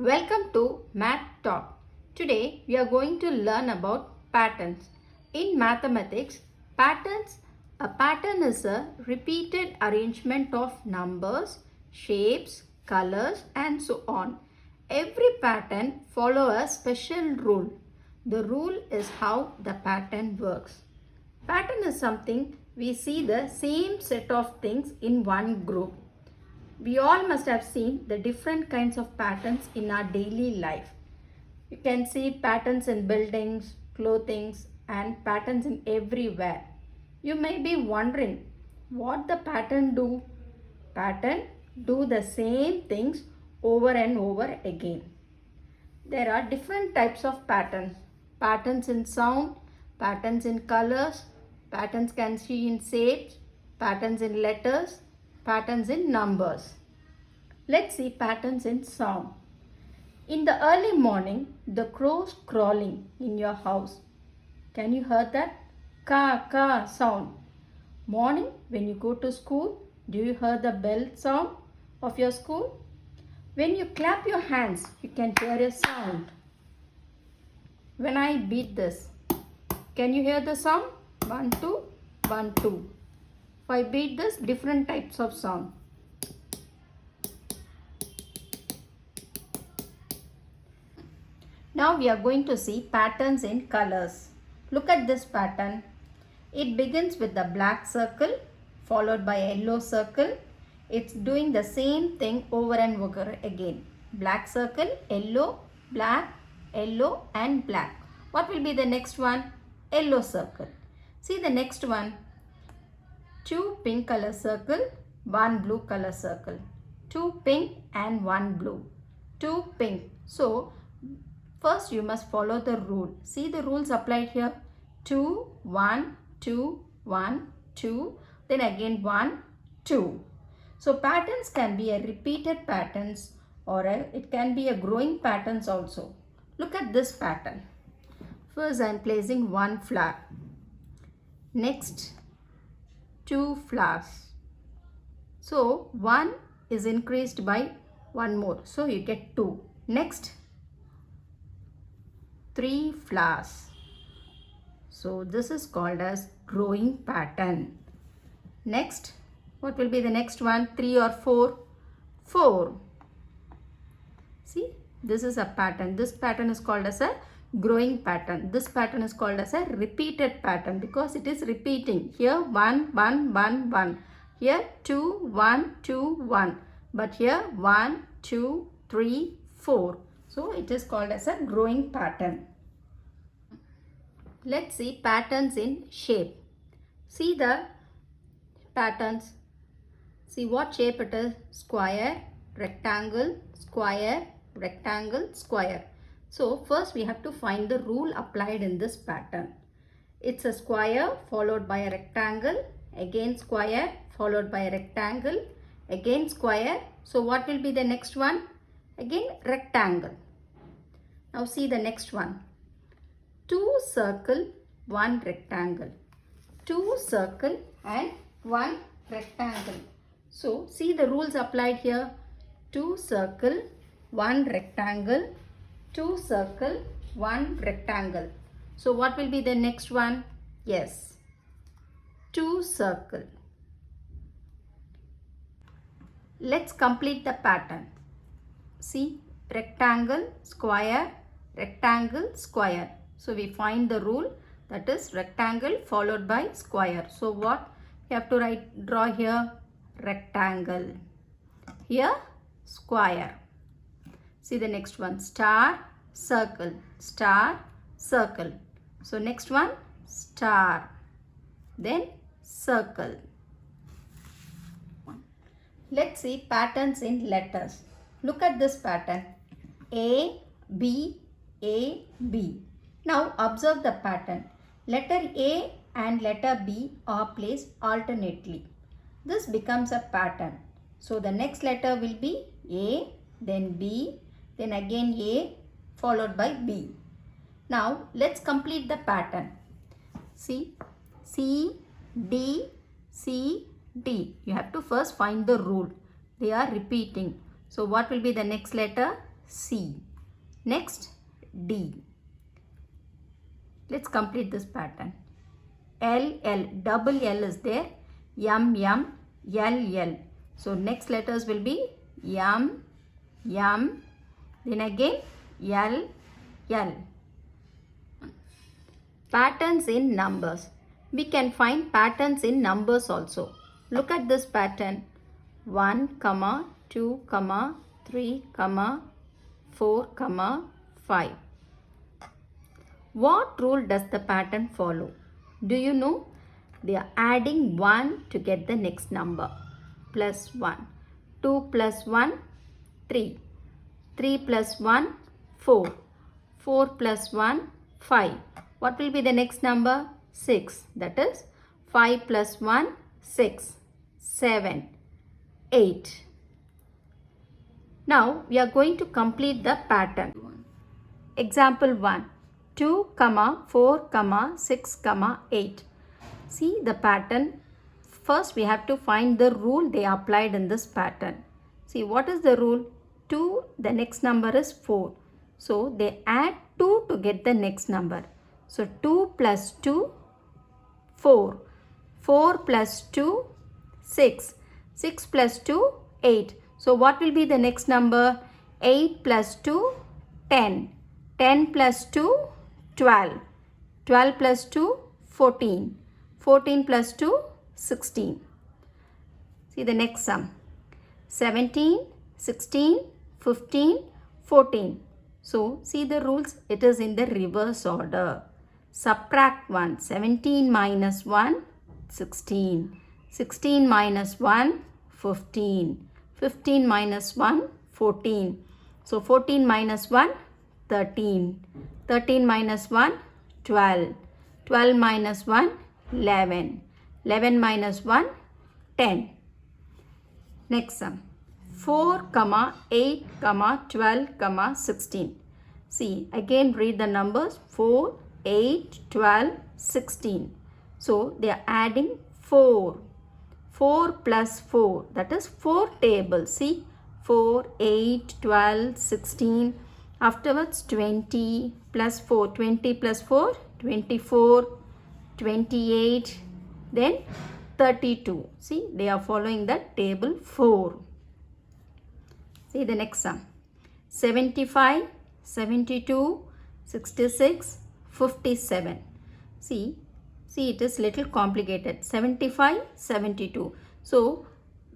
Welcome to Math Talk. Today we are going to learn about patterns. In mathematics, a pattern is a repeated arrangement of numbers, shapes, colors and so on. Every pattern follows a special rule. The rule is how the pattern works. Pattern is something we see the same set of things in one group. We all must have seen the different kinds of patterns in our daily life. You can see patterns in buildings, clothing, and patterns in everywhere. You may be wondering what the pattern do. Pattern do the same things over and over again. There are different types of patterns. Patterns in sound, patterns in colors, patterns can see in shapes, patterns in letters, patterns in numbers. Let's see patterns in sound. In the early morning, the crows crawling in your house. Can you hear that? Ka sound. Morning when you go to school, do you hear the bell sound of your school? When you clap your hands, you can hear a sound. When I beat this, can you hear the sound? 1, 2, 1, 2. If I beat this, different types of sound. Now we are going to see patterns in colors. Look at this pattern. It begins with the black circle followed by a yellow circle. It's doing the same thing over and over again. Black circle, yellow, black, yellow and black. What will be the next one? Yellow circle. See the next one. 2 pink color circle, 1 blue color circle. 2 pink and 1 blue. 2 pink. So, first you must follow the rule. See the rules applied here. 2, 1, 2, 1, 2. Then again 1, 2. So, patterns can be a repeated patterns or it can be a growing patterns also. Look at this pattern. First I am placing 1 flower. Next 2 flowers. So 1 is increased by 1 more. So you get 2. Next 3 flowers. So this is called as growing pattern. Next, what will be the next one? 3 or 4? 4. See, this is a pattern. This pattern is called as a growing pattern. This pattern is called as a repeated pattern because it is repeating. Here 1, 1, 1, 1. Here 2, 1, 2, 1. But here 1, 2, 3, 4. So it is called as a growing pattern. Let's see patterns in shape. See the patterns. See what shape it is. Square, rectangle, square, rectangle, square. So first we have to find the rule applied in this pattern. It's a square followed by a rectangle, again square followed by a rectangle, again square. So what will be the next one? Again rectangle. Now see the next one. 2 circle, 1 rectangle. 2 circle and 1 rectangle. So see the rules applied here. 2 circle, 1 rectangle. 2 circle, 1 rectangle. So what will be the next one? Yes, 2 circle. Let's complete the pattern. See, rectangle, square, rectangle, square. So we find the rule, that is rectangle followed by square. So what you have to draw here? Rectangle. Here square. See the next one, star, circle, star, circle. So next one, star, then circle. Let's see patterns in letters. Look at this pattern, A, B, A, B. Now observe the pattern. Letter A and letter B are placed alternately. This becomes a pattern. So the next letter will be A, then B, then again A followed by B. Now let's complete the pattern. See, C, D, C, D. You have to first find the rule. They are repeating. So what will be the next letter? C. Next, D. Let's complete this pattern. L, L, double L is there. M, M, L, L. So next letters will be M, M, then again L, L. Patterns in numbers. We can find patterns in numbers also. Look at this pattern. 1, 2, 3, 4, 5. What rule does the pattern follow? Do you know? They are adding 1 to get the next number. Plus 1. 2 plus 1, 3. 3 plus 1, 4. 4 plus 1, 5. What will be the next number? 6. That is 5 plus 1, 6. 7. 8. Now we are going to complete the pattern. Example 1. 2, 4, 6, 8. See the pattern. First we have to find the rule they applied in this pattern. See what is the rule? 2, the next number is 4. So they add 2 to get the next number. So 2 plus 2, 4. 4 plus 2, 6. 6 plus 2, 8. So what will be the next number? 8 plus 2, 10. 10 plus 2, 12. 12 plus 2, 14. 14 plus 2, 16. See the next sum. 17, 16, 15, 14. So see the rules. It is in the reverse order. Subtract 1. 17 minus 1, 16. 16 minus 1, 15. 15 minus 1, 14. So 14 minus 1, 13. 13 minus 1, 12. 12 minus 1, 11. 11 minus 1, 10. Next sum. 4, 8, 12, 16. See, again read the numbers. 4, 8, 12, 16. So, they are adding 4. 4 plus 4. That is 4 tables. See, 4, 8, 12, 16. Afterwards, 20 plus 4. 20 plus 4, 24, 28. Then 32. See, they are following the table 4. See the next sum. 75, 72, 66, 57. See it is little complicated. 75, 72. So,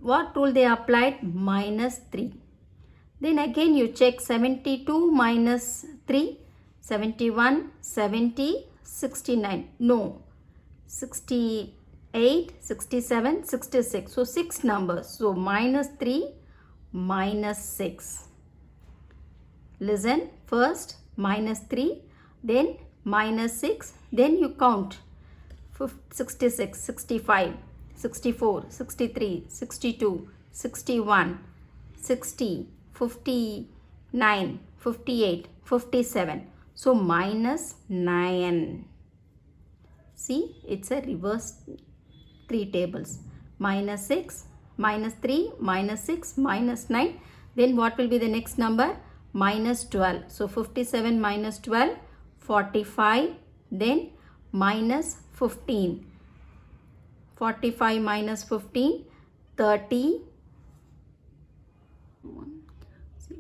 what rule they applied? Minus 3. Then again you check 72 minus 3. 71, 70, 69. No. 68, 67, 66. So, 6 numbers. So, minus 3, minus 6. Listen, first minus 3, then minus 6, then you count 66, 65, 64, 63, 62, 61, 60, 59, 58, 57. So minus 9. See, it's a reverse 3 tables. Minus 6, minus 3, minus 6, minus 9. Then what will be the next number? Minus 12. So 57 minus 12, 45. Then minus 15. 45 minus 15, 30.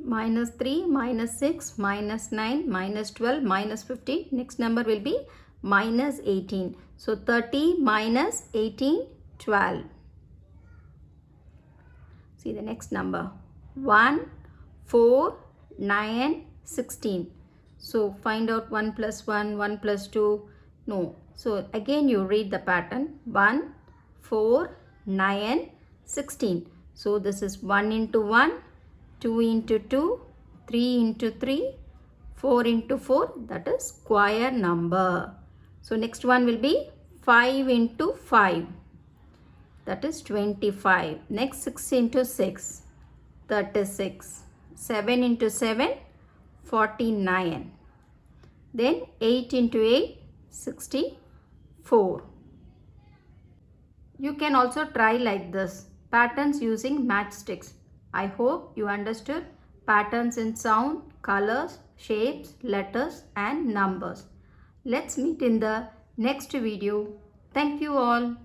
Minus 3, minus 6, minus 9, minus 12, minus 15. Next number will be minus 18. So 30 minus 18, 12. See the next number. 1, 4, 9, 16. So find out 1 plus 1, 1 plus 2. No. So again you read the pattern. 1, 4, 9, 16. So this is 1 into 1, 2 into 2, 3 into 3, 4 into 4. That is square number. So next one will be 5 into 5. That is 25. Next 6 into 6, 36. 7 into 7, 49. Then 8 into 8, 64. You can also try like this. Patterns using matchsticks. I hope you understood. patterns in sound, colors, shapes, letters and numbers. Let's meet in the next video. Thank you all.